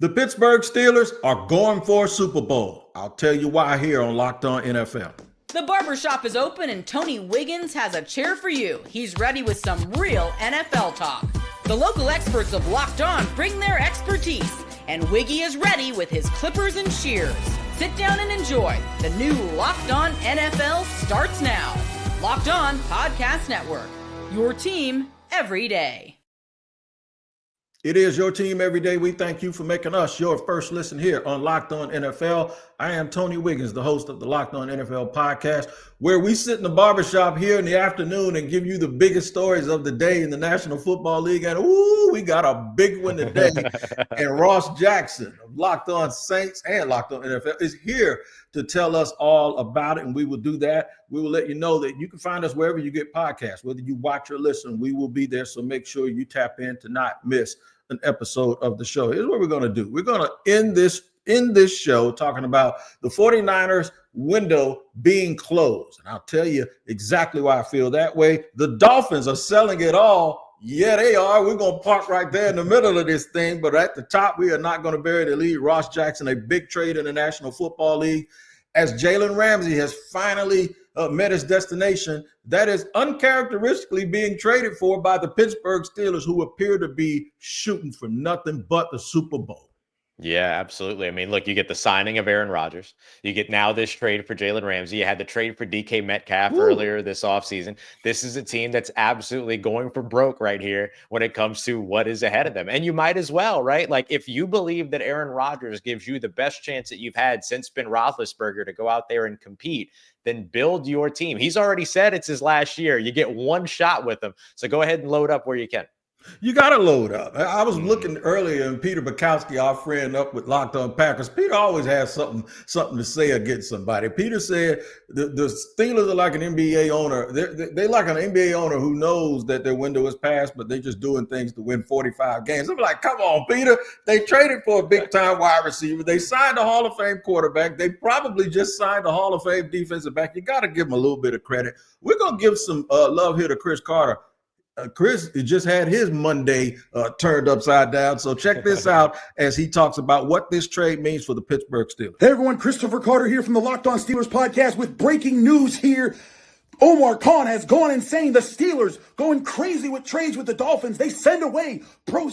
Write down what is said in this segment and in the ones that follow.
The Pittsburgh Steelers are going for a Super Bowl. I'll tell you why here on Locked On NFL. The barbershop is open and Tony Wiggins has a chair for you. He's ready with some real NFL talk. The local experts of Locked On bring their expertise, and Wiggy is ready with his clippers and shears. Sit down and enjoy. The new Locked On NFL starts now. Locked On Podcast Network. Your team every day. It is your team every day. We thank you for making us your first listen here on Locked On NFL. I am Tony Wiggins, the host of the Locked On NFL podcast, where we sit in the barbershop here in the afternoon and give you the biggest stories of the day in the National Football League. And we got a big one today. And Ross Jackson of Locked On Saints and Locked On NFL is here to tell us all about it. And we will do that. We will let you know that you can find us wherever you get podcasts, whether you watch or listen, we will be there. So make sure you tap in to not miss an episode of the show. Here's what we're going to do. We're going to end this show talking about the 49ers window being closed. And I'll tell you exactly why I feel that way. The Dolphins are selling it all. Yeah, they are. We're going to park right there in the middle of this thing. But at the top, we are not going to bury the lead. Ross Jackson, a big trade in the National Football League, as Jalen Ramsey has finally met his destination. That is uncharacteristically being traded for by the Pittsburgh Steelers, who appear to be shooting for nothing but the Super Bowl. Yeah, absolutely. I mean, look, you get the signing of Aaron Rodgers. You get now this trade for Jalen Ramsey. You had the trade for DK Metcalf earlier this offseason. This is a team that's absolutely going for broke right here when it comes to what is ahead of them. And you might as well, right? Like, if you believe that Aaron Rodgers gives you the best chance that you've had since Ben Roethlisberger to go out there and compete, then build your team. He's already said it's his last year. You get one shot with him. So go ahead and load up where you can. You got to load up. I was looking earlier, and Peter Bukowski, our friend up with Locked On Packers, Peter always has something to say against somebody. Peter said the Steelers are like an NBA owner. They're like an NBA owner who knows that their window is past, but they're just doing things to win 45 games. I'm like, come on, Peter. They traded for a big-time wide receiver. They signed a Hall of Fame quarterback. They probably just signed a Hall of Fame defensive back. You got to give them a little bit of credit. We're going to give some love here to Chris Carter. Chris just had his Monday turned upside down. So check this out as he talks about what this trade means for the Pittsburgh Steelers. Hey, everyone. Christopher Carter here from the Locked On Steelers podcast with breaking news here. Omar Khan has gone insane. The Steelers going crazy with trades with the Dolphins. They send away pro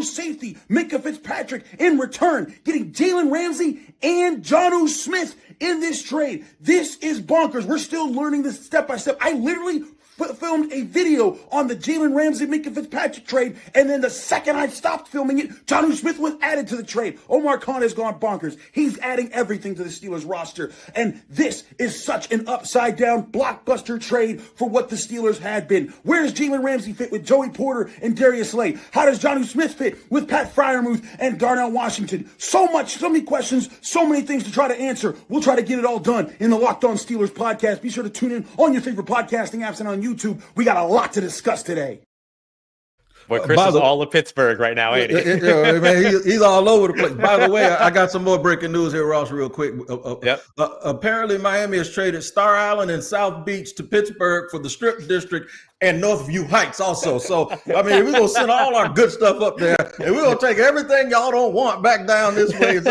safety Minkah Fitzpatrick in return, getting Jalen Ramsey and Jonnu Smith in this trade. This is bonkers. We're still learning this step by step. I literally filmed a video on the Jalen Ramsey Minkah Fitzpatrick trade, and then the second I stopped filming it, Jonnu Smith was added to the trade. Omar Khan has gone bonkers. He's adding everything to the Steelers roster, and this is such an upside-down blockbuster trade for what the Steelers had been. Where does Jalen Ramsey fit with Joey Porter and Darius Slay? How does Jonnu Smith fit with Pat Freiermuth and Darnell Washington? So many questions, so many things to try to answer. We'll try to get it all done in the Locked On Steelers podcast. Be sure to tune in on your favorite podcasting apps and on YouTube. We got a lot to discuss today. Boy, Chris is all of Pittsburgh right now, ain't he? Man, he's all over the place. By the way, I got some more breaking news here, Ross, real quick. Apparently, Miami has traded Star Island and South Beach to Pittsburgh for the Strip District and Northview Heights also. So, I mean, we're going to send all our good stuff up there, and we're going to take everything y'all don't want back down this way.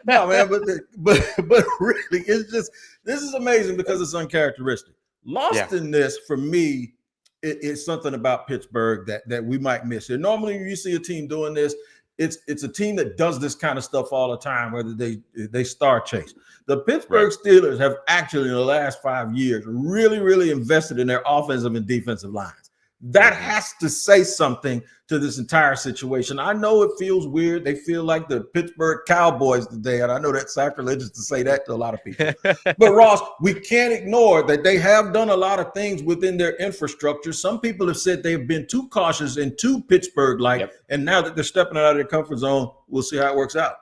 No, man, but really, it's just, this is amazing because it's uncharacteristic. Lost in this, for me, it's something about Pittsburgh that we might miss here. Normally, when you see a team doing this, it's a team that does this kind of stuff all the time, whether they star chase. The Pittsburgh Steelers have actually, in the last 5 years, really, really invested in their offensive and defensive lines. That has to say something to this entire situation. I know it feels weird. They feel like the Pittsburgh Cowboys today, and I know that's sacrilegious to say that to a lot of people. But, Ross, we can't ignore that they have done a lot of things within their infrastructure. Some people have said they've been too cautious and too Pittsburgh-like, and now that they're stepping out of their comfort zone, we'll see how it works out.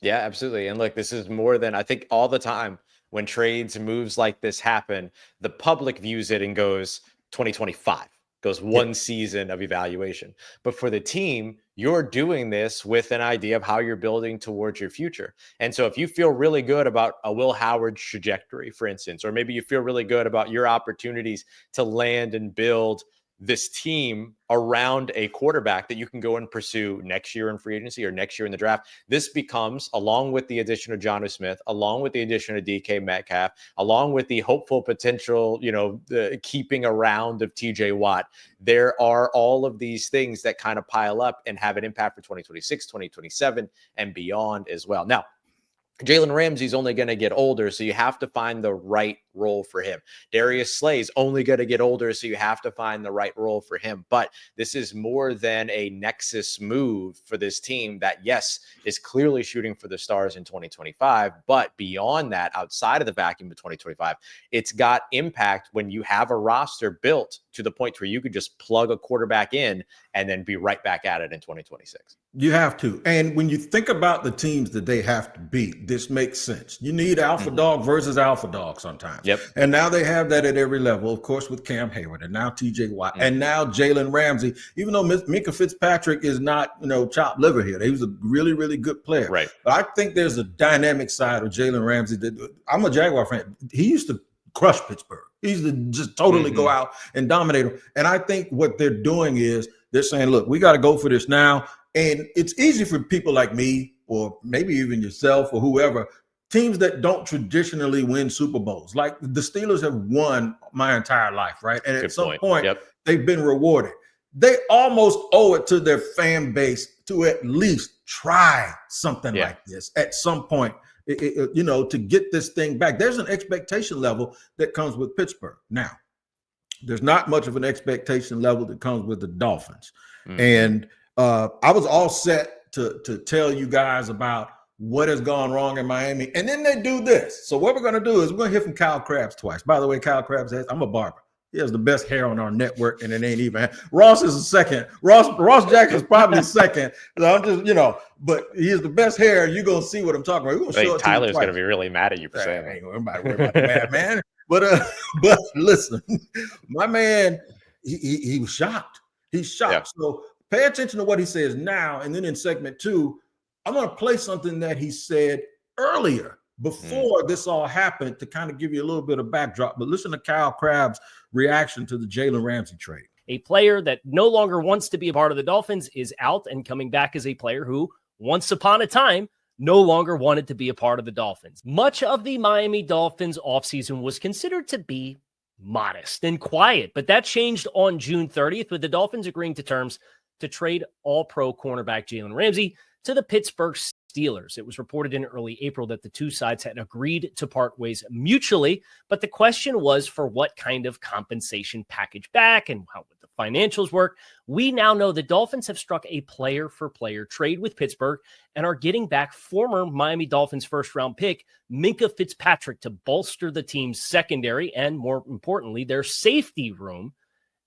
Yeah, absolutely. And look, this is more than, I think, all the time when trades and moves like this happen, the public views it and goes 2025. Goes one season of evaluation. But for the team, you're doing this with an idea of how you're building towards your future. And so if you feel really good about a Will Howard trajectory, for instance, or maybe you feel really good about your opportunities to land and build this team around a quarterback that you can go and pursue next year in free agency or next year in the draft. This becomes, along with the addition of Jonnu Smith, along with the addition of DK Metcalf, along with the hopeful potential, the keeping around of TJ Watt, there are all of these things that kind of pile up and have an impact for 2026, 2027, and beyond as well. Now, Jalen Ramsey's only going to get older, so you have to find the right role for him. Darius Slay's only going to get older, so you have to find the right role for him. But this is more than a nexus move for this team that, yes, is clearly shooting for the stars in 2025. But beyond that, outside of the vacuum of 2025, it's got impact when you have a roster built to the point where you could just plug a quarterback in and then be right back at it in 2026. You have to. And when you think about the teams that they have to beat, this makes sense. You need alpha dog versus alpha dog sometimes. Yep. And now they have that at every level, of course, with Cam Hayward and now TJ Watt and now Jalen Ramsey, even though Minka Fitzpatrick is not, chopped liver here. He was a really, really good player. Right. But I think there's a dynamic side of Jalen Ramsey that I'm a Jaguar fan. He used to crush Pittsburgh. He used to just totally go out and dominate them. And I think what they're doing is they're saying, look, we got to go for this now. And it's easy for people like me, or maybe even yourself or whoever, teams that don't traditionally win Super Bowls. Like the Steelers have won my entire life, right? And at some point, they've been rewarded. They almost owe it to their fan base to at least try something like this at some point, to get this thing back. There's an expectation level that comes with Pittsburgh. Now, there's not much of an expectation level that comes with the Dolphins. And I was all set to tell you guys about what has gone wrong in Miami. And then they do this. So what we're going to do is we're going to hear from Kyle Krabs twice. By the way, Kyle Krabs says, I'm a barber. He has the best hair on our network, and it ain't even. Ross is a second. Ross Jackson's probably second. So I'm just, but he has the best hair. You're going to see what I'm talking about. We're gonna show Tyler's going to be really mad at you for saying that. Ain't nobody worry about the bad man. But listen, my man, he was shocked. He's shocked. Yeah. So pay attention to what he says now. And then in segment 2, I'm going to play something that he said earlier before this all happened to kind of give you a little bit of backdrop. But listen to Kyle Krabs' reaction to the Jalen Ramsey trade. A player that no longer wants to be a part of the Dolphins is out and coming back as a player who, once upon a time, no longer wanted to be a part of the Dolphins. Much of the Miami Dolphins offseason was considered to be modest and quiet, but that changed on June 30th with the Dolphins agreeing to terms to trade all-pro cornerback Jalen Ramsey to the Pittsburgh Steelers. It was reported in early April that the two sides had agreed to part ways mutually, but the question was for what kind of compensation package back and how would the financials work. We now know the Dolphins have struck a player-for-player trade with Pittsburgh and are getting back former Miami Dolphins first-round pick Minka Fitzpatrick to bolster the team's secondary and, more importantly, their safety room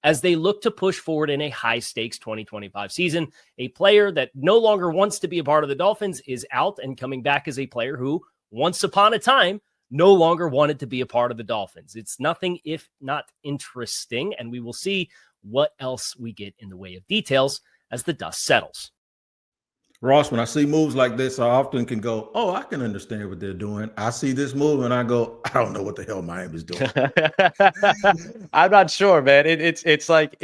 as they look to push forward in a high-stakes 2025 season. A player that no longer wants to be a part of the Dolphins is out and coming back as a player who, once upon a time, no longer wanted to be a part of the Dolphins. It's nothing if not interesting, and we will see what else we get in the way of details as the dust settles. Ross, when I see moves like this, I often can go, oh, I can understand what they're doing. I see this move and I go, I don't know what the hell Miami's doing. I'm not sure, man. It's like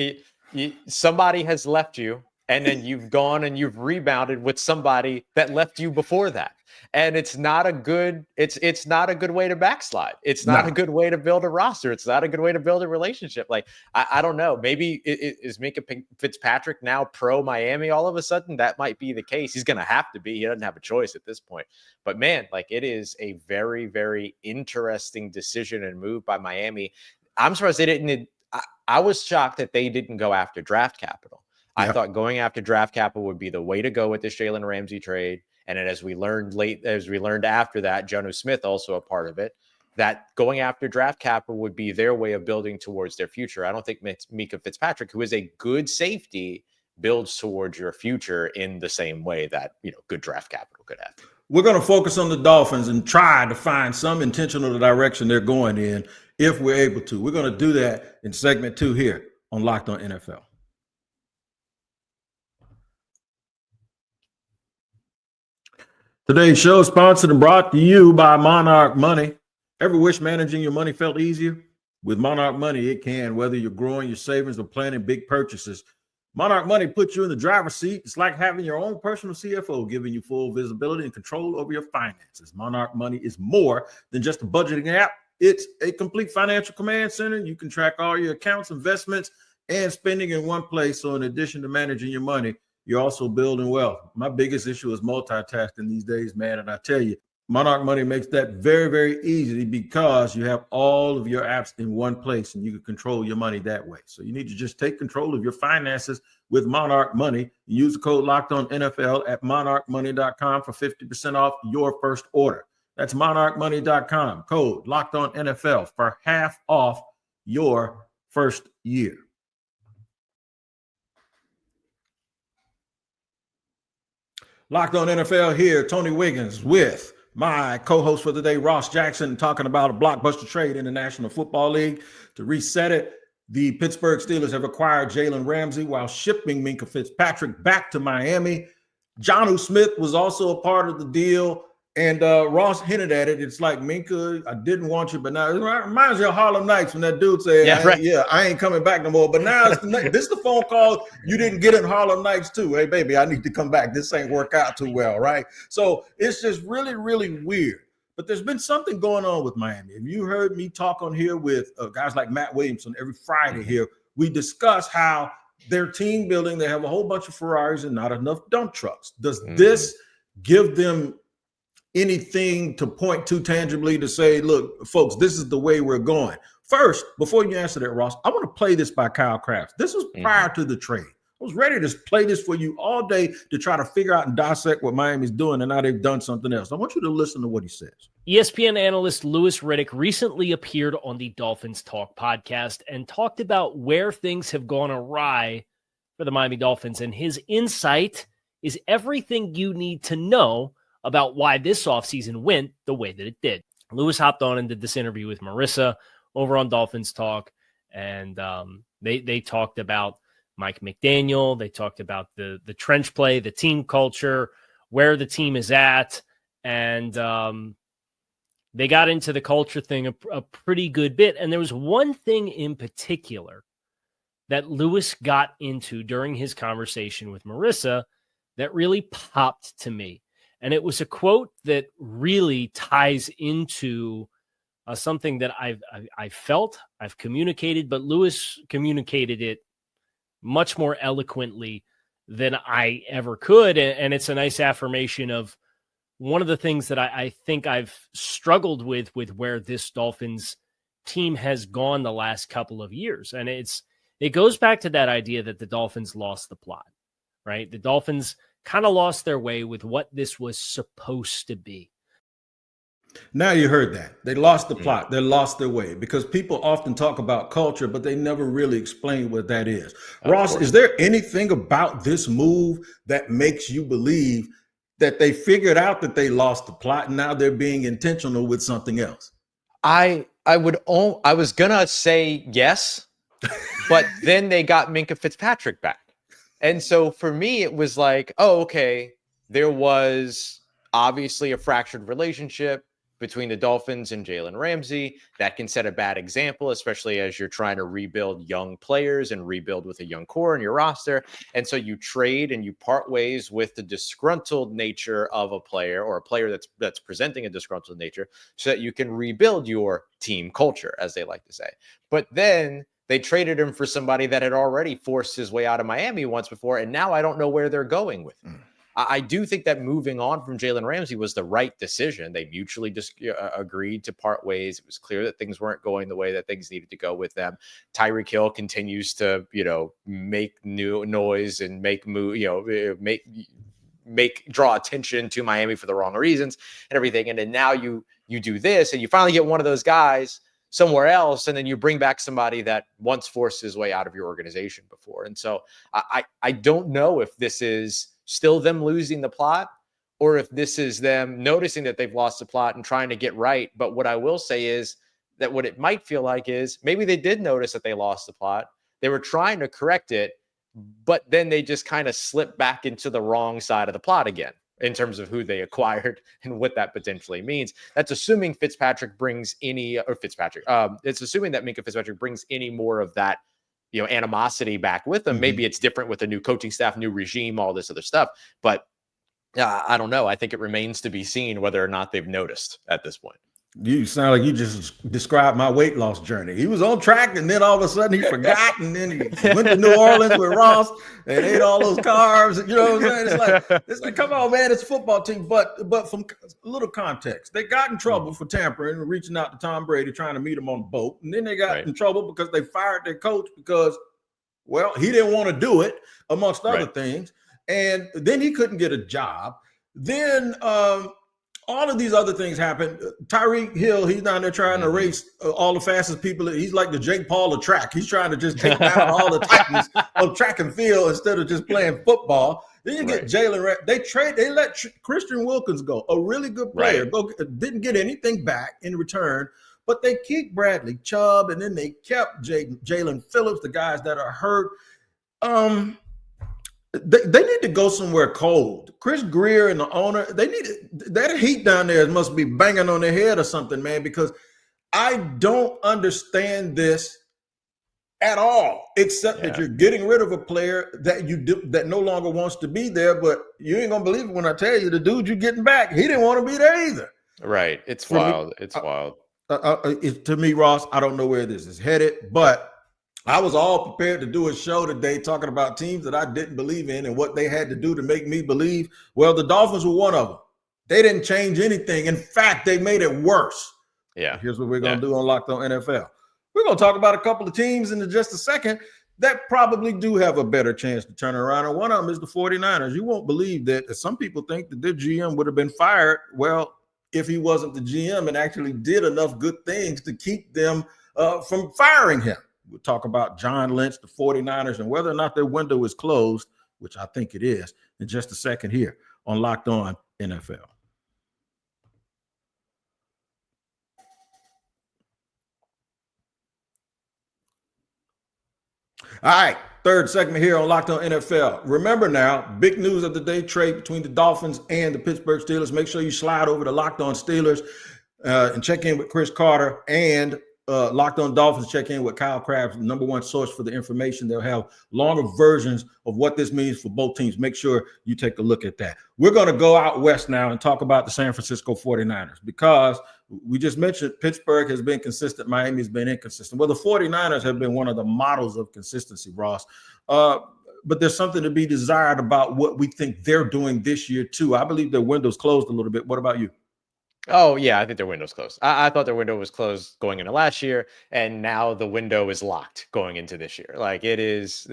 somebody has left you and then you've gone and you've rebounded with somebody that left you before that. And it's not a good way to backslide. It's not a good way to build a roster. It's not a good way to build a relationship. Like, I don't know. Maybe is Minka Fitzpatrick now pro Miami all of a sudden? That might be the case. He's going to have to be. He doesn't have a choice at this point. But man, like, it is a very, very interesting decision and move by Miami. I'm surprised they didn't. I was shocked that they didn't go after draft capital. I thought going after draft capital would be the way to go with this Jalen Ramsey trade. And then as we learned after that, Jonnu Smith also a part of it, that going after draft capital would be their way of building towards their future. I don't think Minka Fitzpatrick, who is a good safety, builds towards your future in the same way that, good draft capital could have. We're going to focus on the Dolphins and try to find some intentional direction they're going in if we're able to. We're going to do that in segment 2 here on Locked On NFL. Today's show is sponsored and brought to you by Monarch Money. Ever wish managing your money felt easier? With Monarch Money, it can, whether you're growing your savings or planning big purchases. Monarch Money puts you in the driver's seat. It's like having your own personal CFO, giving you full visibility and control over your finances. Monarch Money is more than just a budgeting app. It's a complete financial command center. You can track all your accounts, investments, and spending in one place. So in addition to managing your money, you're also building wealth. My biggest issue is multitasking these days, man. And I tell you, Monarch Money makes that very, very easy because you have all of your apps in one place and you can control your money that way. So you need to just take control of your finances with Monarch Money. Use the code LOCKEDONNFL at monarchmoney.com for 50% off your first order. That's monarchmoney.com, code LOCKEDONNFL for half off your first year. Locked on NFL here, Tony Wiggins with my co-host for the day, Ross Jackson, talking about a blockbuster trade in the National Football League. To reset it, the Pittsburgh Steelers have acquired Jalen Ramsey while shipping Minkah Fitzpatrick back to Miami. Jonnu Smith was also a part of the deal, and Ross hinted at it. It's like, Minkah, I didn't want you, but now it reminds you of Harlem Nights when that dude said, I ain't coming back no more. But now this is the phone call you didn't get in Harlem Nights too. Hey, baby, I need to come back. This ain't work out too well, right? So it's just really, really weird. But there's been something going on with Miami. If you heard me talk on here with guys like Matt Williamson every Friday here, we discuss how their team building, they have a whole bunch of Ferraris and not enough dump trucks. Does this give them anything to point to tangibly to say, look, folks, this is the way we're going? First, before you answer that, Ross, I want to play this by Kyle Krafts. This was prior to the trade. I was ready to play this for you all day to try to figure out and dissect what Miami's doing, and now they've done something else. I want you to listen to what he says. ESPN analyst Louis Riddick recently appeared on the Dolphins Talk podcast and talked about where things have gone awry for the Miami Dolphins, and his insight is everything you need to know about why this offseason went the way that it did. Lewis hopped on and did this interview with Marissa over on Dolphins Talk, and they talked about Mike McDaniel. They talked about the trench play, the team culture, where the team is at, and they got into the culture thing a pretty good bit. And there was one thing in particular that Lewis got into during his conversation with Marissa that really popped to me. And it was a quote that really ties into something that I've felt, I've communicated, but Lewis communicated it much more eloquently than I ever could. And it's a nice affirmation of one of the things that I think I've struggled with where this Dolphins team has gone the last couple of years. And it goes back to that idea that the Dolphins lost the plot, right? The Dolphins kind of lost their way with what this was supposed to be. Now you heard that. They lost the plot. They lost their way, because people often talk about culture, but they never really explain what that is. Ross, is there anything about this move that makes you believe that they figured out that they lost the plot and now they're being intentional with something else? I was gonna say yes, but then they got Minkah Fitzpatrick back. And so for me, it was like, oh, okay, there was obviously a fractured relationship between the Dolphins and Jalen Ramsey. That can set a bad example, especially as you're trying to rebuild young players and rebuild with a young core in your roster. And so you trade and you part ways with the disgruntled nature of a player, or a player that's presenting a disgruntled nature, so that you can rebuild your team culture, as they like to say. But then they traded him for somebody that had already forced his way out of Miami once before, and now I don't know where they're going with him. I do think that moving on from Jalen Ramsey was the right decision. They mutually just agreed to part ways. It was clear that things weren't going the way that things needed to go with them. Tyreek Hill continues to, make new noise and draw attention to Miami for the wrong reasons and everything. And then now you do this, and you finally get one of those guys somewhere else, and then you bring back somebody that once forced his way out of your organization before. And so I don't know if this is still them losing the plot, or if this is them noticing that they've lost the plot and trying to get right. But what I will say is that what it might feel like is maybe they did notice that they lost the plot. They were trying to correct it, but then they just kind of slipped back into the wrong side of the plot again. in terms of who they acquired and what that potentially means. That's assuming it's assuming that Minkah Fitzpatrick brings any more of that, animosity back with them. Maybe it's different with a new coaching staff, new regime, all this other stuff. But I don't know. I think it remains to be seen whether or not they've noticed at this point. You sound like you just described my weight loss journey. He was on track, and then all of a sudden he forgot, and then he went to New Orleans with Ross and ate all those carbs. You know what I'm saying? It's like, come on, man, it's a football team. But from a little context, they got in trouble for tampering and reaching out to Tom Brady, trying to meet him on the boat, and then they got in trouble because they fired their coach because, well, he didn't want to do it, amongst other things, and then he couldn't get a job. Then all of these other things happen. Tyreek Hill, he's down there trying to race all the fastest people. He's like the Jake Paul of track. He's trying to just take down all the titans of track and field instead of just playing football. Then you get Jalen Ramsey. They let Christian Wilkins go, a really good player. Didn't get anything back in return, but they keep Bradley Chubb, and then they kept Jalen Phillips, the guys that are hurt. They need to go somewhere cold. Chris Greer and the owner, they need that heat down there must be banging on their head or something, man, because I don't understand this at all, except that you're getting rid of a player that no longer wants to be there. But you ain't gonna believe it when I tell you the dude you're getting back, he didn't want to be there either. Right. It's wild. It's wild. To me, Ross, I don't know where this is headed, but I was all prepared to do a show today talking about teams that I didn't believe in and what they had to do to make me believe. Well, the Dolphins were one of them. They didn't change anything. In fact, they made it worse. Yeah. Here's what we're going to do on Locked On NFL. We're going to talk about a couple of teams in just a second that probably do have a better chance to turn around. And one of them is the 49ers. You won't believe that some people think that their GM would have been fired. Well, if he wasn't the GM and actually did enough good things to keep them from firing him. We'll talk about John Lynch, the 49ers, and whether or not their window is closed, which I think it is, in just a second here on Locked On NFL. All right, third segment here on Locked On NFL. Remember now, big news of the day, trade between the Dolphins and the Pittsburgh Steelers. Make sure you slide over to Locked On Steelers and check in with Chris Carter, and Locked On Dolphins, check in with Kyle Krabs, the number one source for the information. They'll have longer versions of what this means for both teams. Make sure you take a look at that. We're going to go out west now and talk about the San Francisco 49ers, because we just mentioned Pittsburgh has been consistent. Miami has been inconsistent. Well, the 49ers have been one of the models of consistency, Ross. But there's something to be desired about what we think they're doing this year, too. I believe their window's closed a little bit. What about you? Oh, yeah, I think their window's closed. I thought their window was closed going into last year, and now the window is locked going into this year. Like, it is,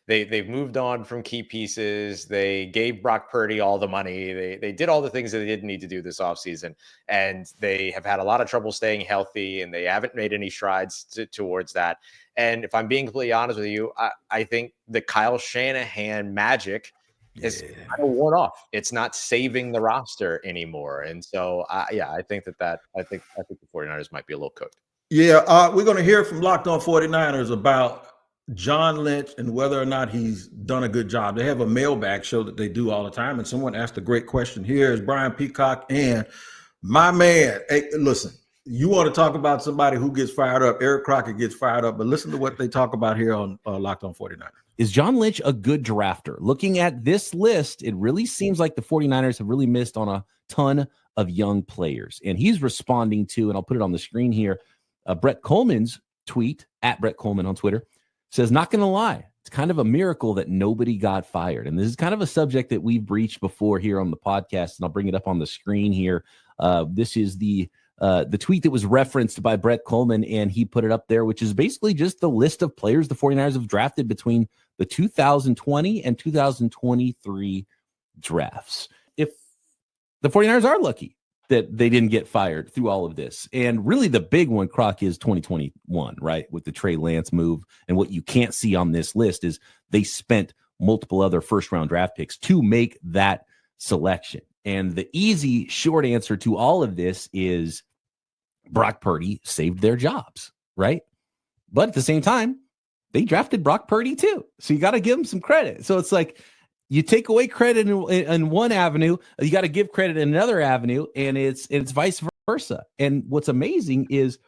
they've moved on from key pieces. They gave Brock Purdy all the money. They did all the things that they didn't need to do this offseason, and they have had a lot of trouble staying healthy, and they haven't made any strides towards that. And if I'm being completely honest with you, I think the Kyle Shanahan magic is kind of worn off. It's not saving the roster anymore. And so, I think I think the 49ers might be a little cooked. Yeah, we're going to hear from Locked On 49ers about John Lynch and whether or not he's done a good job. They have a mailbag show that they do all the time, and someone asked a great question. Here is Brian Peacock, and my man, hey, listen, you want to talk about somebody who gets fired up. Eric Crockett gets fired up, but listen to what they talk about here on Locked On 49ers. Is John Lynch a good drafter? Looking at this list, it really seems like the 49ers have really missed on a ton of young players. And he's responding to, and I'll put it on the screen here, Brett Coleman's tweet, at Brett Coleman on Twitter, says, not going to lie, it's kind of a miracle that nobody got fired. And this is kind of a subject that we've breached before here on the podcast, and I'll bring it up on the screen here. This is the tweet that was referenced by Brett Coleman, and he put it up there, which is basically just the list of players the 49ers have drafted between the 2020 and 2023 drafts. If the 49ers are lucky that they didn't get fired through all of this, and really the big one, Croc, is 2021, right? With the Trey Lance move. And what you can't see on this list is they spent multiple other first-round draft picks to make that selection. And the easy, short answer to all of this is Brock Purdy saved their jobs, right? But at the same time, they drafted Brock Purdy too. So you got to give them some credit. So it's like, you take away credit in one avenue, you got to give credit in another avenue, and it's vice versa. And what's amazing is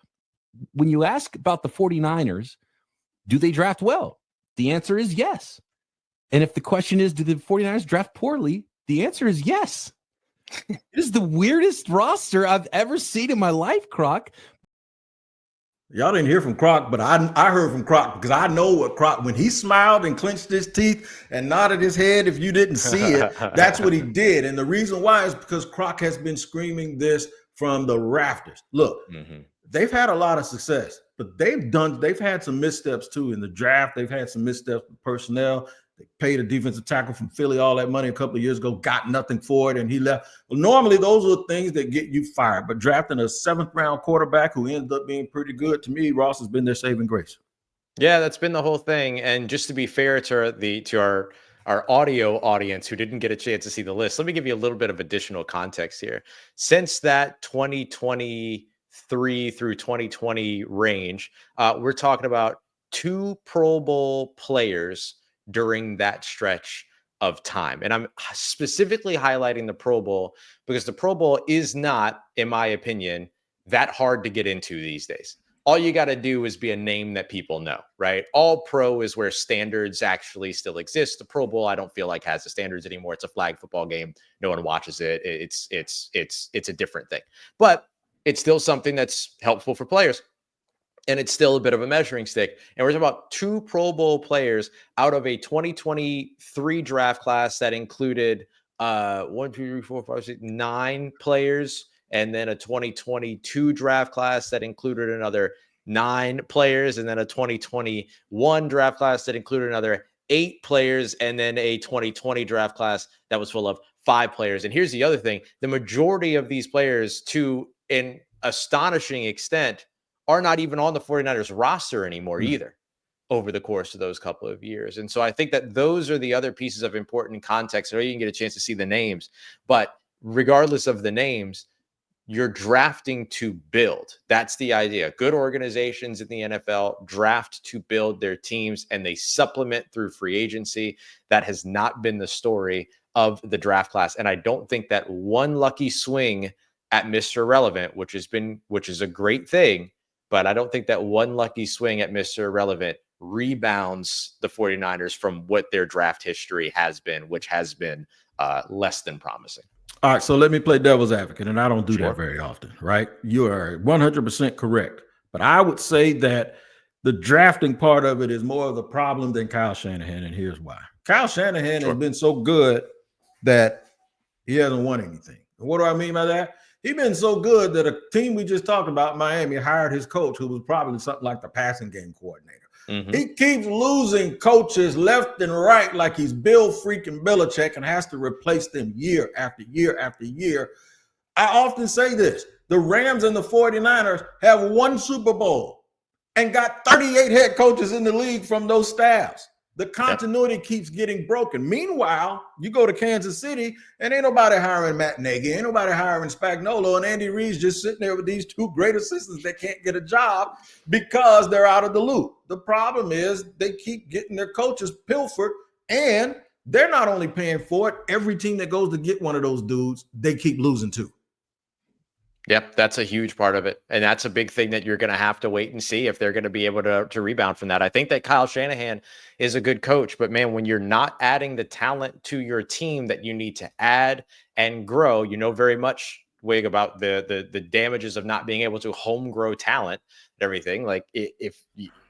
when you ask about the 49ers, do they draft well? The answer is yes. And if the question is, do the 49ers draft poorly? The answer is yes. It is the weirdest roster I've ever seen in my life, Croc. Y'all didn't hear from Croc, but I heard from Croc because I know what Croc, when he smiled and clenched his teeth and nodded his head, if you didn't see it, that's what he did. And the reason why is because Croc has been screaming this from the rafters. Look, they've had a lot of success, but they've had some missteps too in the draft. They've had some missteps with personnel. They paid a defensive tackle from Philly all that money a couple of years ago, got nothing for it, and he left. Well, normally those are things that get you fired, but drafting a 7th-round quarterback who ended up being pretty good, to me, Ross, has been their saving grace. Yeah, that's been the whole thing. And just to be fair to our audio audience who didn't get a chance to see the list, let me give you a little bit of additional context here. Since that 2023 through 2020 range, we're talking about 2 Pro Bowl players during that stretch of time. And I'm specifically highlighting the Pro Bowl because the Pro Bowl is not, in my opinion, that hard to get into these days. All you got to do is be a name that people know, right? All pro is where standards actually still exist. The Pro Bowl, I don't feel like has the standards anymore. It's a flag football game. No one watches it. It's a different thing, but it's still something that's helpful for players. And it's still a bit of a measuring stick. And we're talking about 2 Pro Bowl players out of a 2023 draft class that included 9 players, and then a 2022 draft class that included another 9 players, and then a 2021 draft class that included another 8 players, and then a 2020 draft class that was full of 5 players. And here's the other thing. The majority of these players, to an astonishing extent, are not even on the 49ers roster anymore either over the course of those couple of years. And so I think that those are the other pieces of important context. I know you can get a chance to see the names, but regardless of the names, you're drafting to build. That's the idea. Good organizations in the NFL draft to build their teams, and they supplement through free agency. That has not been the story of the draft class. And I don't think that one lucky swing at Mr. Relevant, which is a great thing, but I don't think that one lucky swing at Mr. Irrelevant rebounds the 49ers from what their draft history has been, which has been less than promising. All right, so let me play devil's advocate, and I don't do that very often, right? You are 100% correct. But I would say that the drafting part of it is more of the problem than Kyle Shanahan, and here's why. Kyle Shanahan has been so good that he hasn't won anything. And what do I mean by that? He's been so good that a team we just talked about, Miami, hired his coach, who was probably something like the passing game coordinator. He keeps losing coaches left and right like he's Bill freaking Belichick and has to replace them year after year after year. I often say this. The Rams and the 49ers have won Super Bowl and got 38 head coaches in the league from those staffs. The continuity keeps getting broken. Meanwhile, you go to Kansas City and ain't nobody hiring Matt Nagy, ain't nobody hiring Spagnuolo, and Andy Reid's just sitting there with these 2 great assistants that can't get a job because they're out of the loop. The problem is they keep getting their coaches pilfered, and they're not only paying for it. Every team that goes to get one of those dudes, they keep losing to. Yep, that's a huge part of it. And that's a big thing that you're going to have to wait and see if they're going to be able to rebound from that. I think that Kyle Shanahan is a good coach, but man, when you're not adding the talent to your team that you need to add and grow, you know very much, Wig, about the damages of not being able to home grow talent and everything. Like if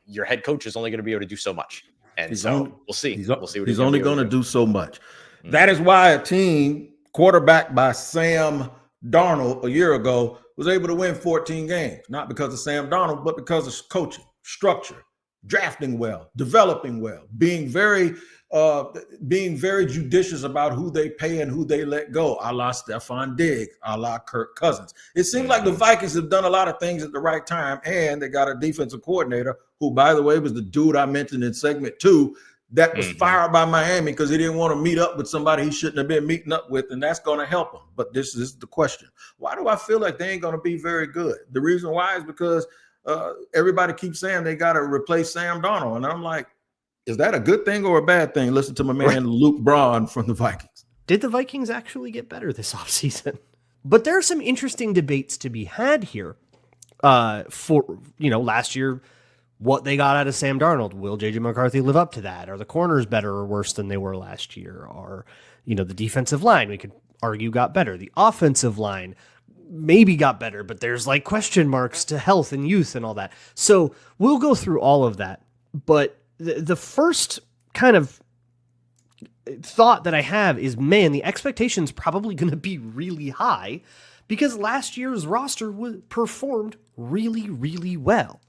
your head coach is only going to be able to do so much. And we'll see. We'll see what he's only going to do so much. That is why a team quarterbacked by Sam Darnold a year ago was able to win 14 games, not because of Sam Darnold, but because of coaching, structure, drafting well, developing well, being very judicious about who they pay and who they let go, a la Stephon Diggs, a la Kirk Cousins. It seems like the Vikings have done a lot of things at the right time, and they got a defensive coordinator who, by the way, was the dude I mentioned in segment 2 that was fired by Miami because he didn't want to meet up with somebody he shouldn't have been meeting up with, and that's going to help him. But this is the question. Why do I feel like they ain't going to be very good? The reason why is because everybody keeps saying they got to replace Sam Darnold, and I'm like, Is that a good thing or a bad thing? Listen to my man Luke Braun from the Vikings. Did the Vikings actually get better this offseason? But there are some interesting debates to be had here. For, last year, what they got out of Sam Darnold. Will J.J. McCarthy live up to that? Are the corners better or worse than they were last year? Are, the defensive line, we could argue, got better. The offensive line maybe got better, but there's like question marks to health and youth and all that. So we'll go through all of that. But the first kind of thought that I have is, man, the expectation's probably going to be really high because last year's roster performed really, really well.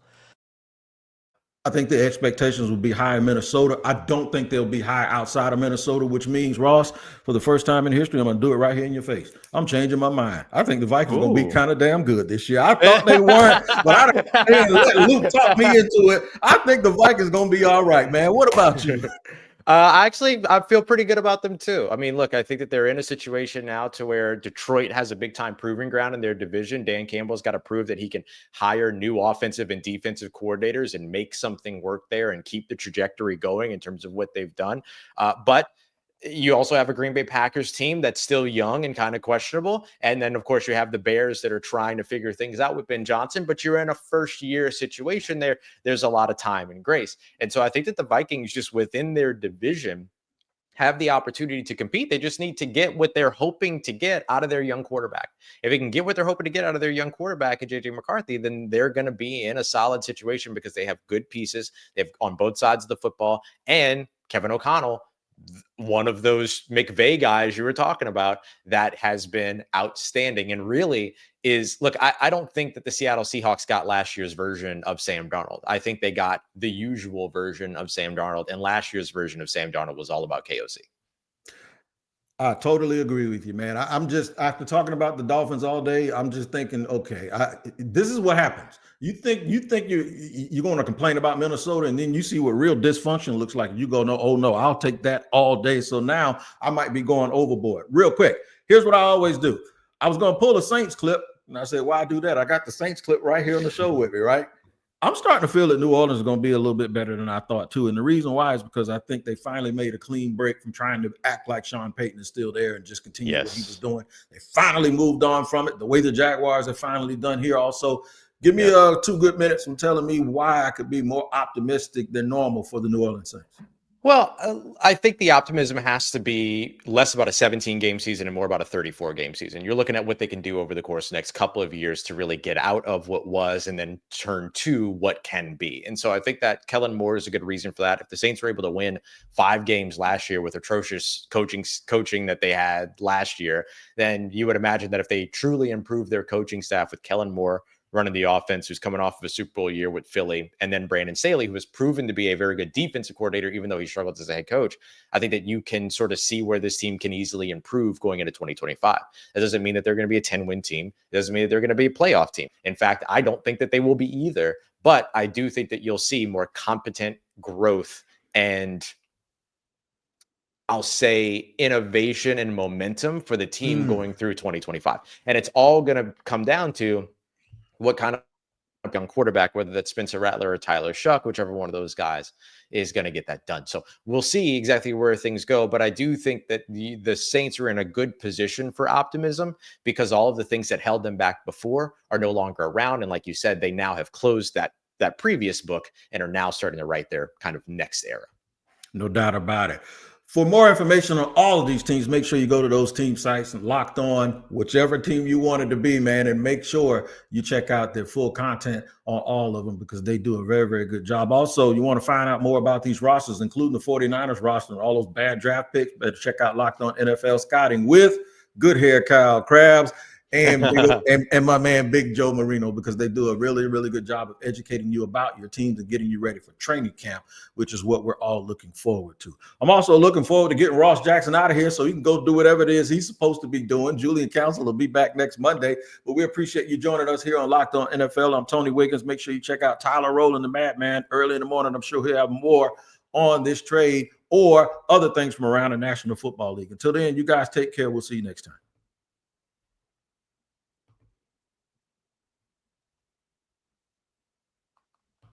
I think the expectations will be high in Minnesota. I don't think they'll be high outside of Minnesota, which means, Ross, for the first time in history, I'm going to do it right here in your face. I'm changing my mind. I think the Vikings are going to be kind of damn good this year. I thought they weren't, but I didn't let Luke talk me into it. I think the Vikings are going to be all right, man. What about you? I feel pretty good about them too. I mean, look, I think that they're in a situation now to where Detroit has a big time proving ground in their division. Dan Campbell's got to prove that he can hire new offensive and defensive coordinators and make something work there and keep the trajectory going in terms of what they've done. But you also have a Green Bay Packers team that's still young and kind of questionable. And then, of course, you have the Bears that are trying to figure things out with Ben Johnson, but you're in a first-year situation there. There's a lot of time and grace. And so I think that the Vikings, just within their division, have the opportunity to compete. They just need to get what they're hoping to get out of their young quarterback. If they can get what they're hoping to get out of their young quarterback and J.J. McCarthy, then they're going to be in a solid situation because they have good pieces. They have on both sides of the football. And Kevin O'Connell, one of those McVay guys you were talking about, that has been outstanding and really is, look, I don't think that the Seattle Seahawks got last year's version of Sam Darnold. I think they got the usual version of Sam Darnold, and last year's version of Sam Darnold was all about KOC. I totally agree with you, man. I'm just, after talking about the Dolphins all day, I'm just thinking, okay, this is what happens. You think you're going to complain about Minnesota, and then you see what real dysfunction looks like. You go, no, oh no, I'll take that all day. So now I might be going overboard. Real quick, here's what I always do. I was going to pull a Saints clip, and I said, why do that? I got the Saints clip right here on the show with me, right? I'm starting to feel that New Orleans is going to be a little bit better than I thought too. And the reason why is because I think they finally made a clean break from trying to act like Sean Payton is still there and just continue what he was doing. They finally moved on from it. The way the Jaguars have finally done here also. Give me 2 good minutes from telling me why I could be more optimistic than normal for the New Orleans Saints. Well, I think the optimism has to be less about a 17-game season and more about a 34-game season. You're looking at what they can do over the course of the next couple of years to really get out of what was and then turn to what can be. And so I think that Kellen Moore is a good reason for that. If the Saints were able to win 5 games last year with atrocious coaching that they had last year, then you would imagine that if they truly improve their coaching staff with Kellen Moore running the offense, who's coming off of a Super Bowl year with Philly, and then Brandon Staley, who has proven to be a very good defensive coordinator, even though he struggled as a head coach. I think that you can sort of see where this team can easily improve going into 2025. That doesn't mean that they're going to be a 10-win team. It doesn't mean that they're going to be a playoff team. In fact, I don't think that they will be either, but I do think that you'll see more competent growth and, I'll say, innovation and momentum for the team going through 2025. And it's all going to come down to what kind of young quarterback, whether that's Spencer Rattler or Tyler Shuck, whichever one of those guys is going to get that done. So we'll see exactly where things go. But I do think that the Saints are in a good position for optimism because all of the things that held them back before are no longer around. And like you said, they now have closed that previous book and are now starting to write their kind of next era. No doubt about it. For more information on all of these teams, make sure you go to those team sites and Locked On, whichever team you want it to be, man, and make sure you check out their full content on all of them because they do a very, very good job. Also, you want to find out more about these rosters, including the 49ers roster and all those bad draft picks, better check out Locked On NFL Scouting with good hair Kyle Krabs and my man Big Joe Marino, because they do a really, really good job of educating you about your teams and getting you ready for training camp, which is what we're all looking forward to. I'm also looking forward to getting Ross Jackson out of here so he can go do whatever it is he's supposed to be doing. Julian Council will be back next Monday, but we appreciate you joining us here on Locked On NFL. I'm Tony Wiggins. Make sure you check out Tyler Rowland, the Madman, early in the morning. I'm sure he'll have more on this trade or other things from around the National Football League. Until then, you guys take care. We'll see you next time.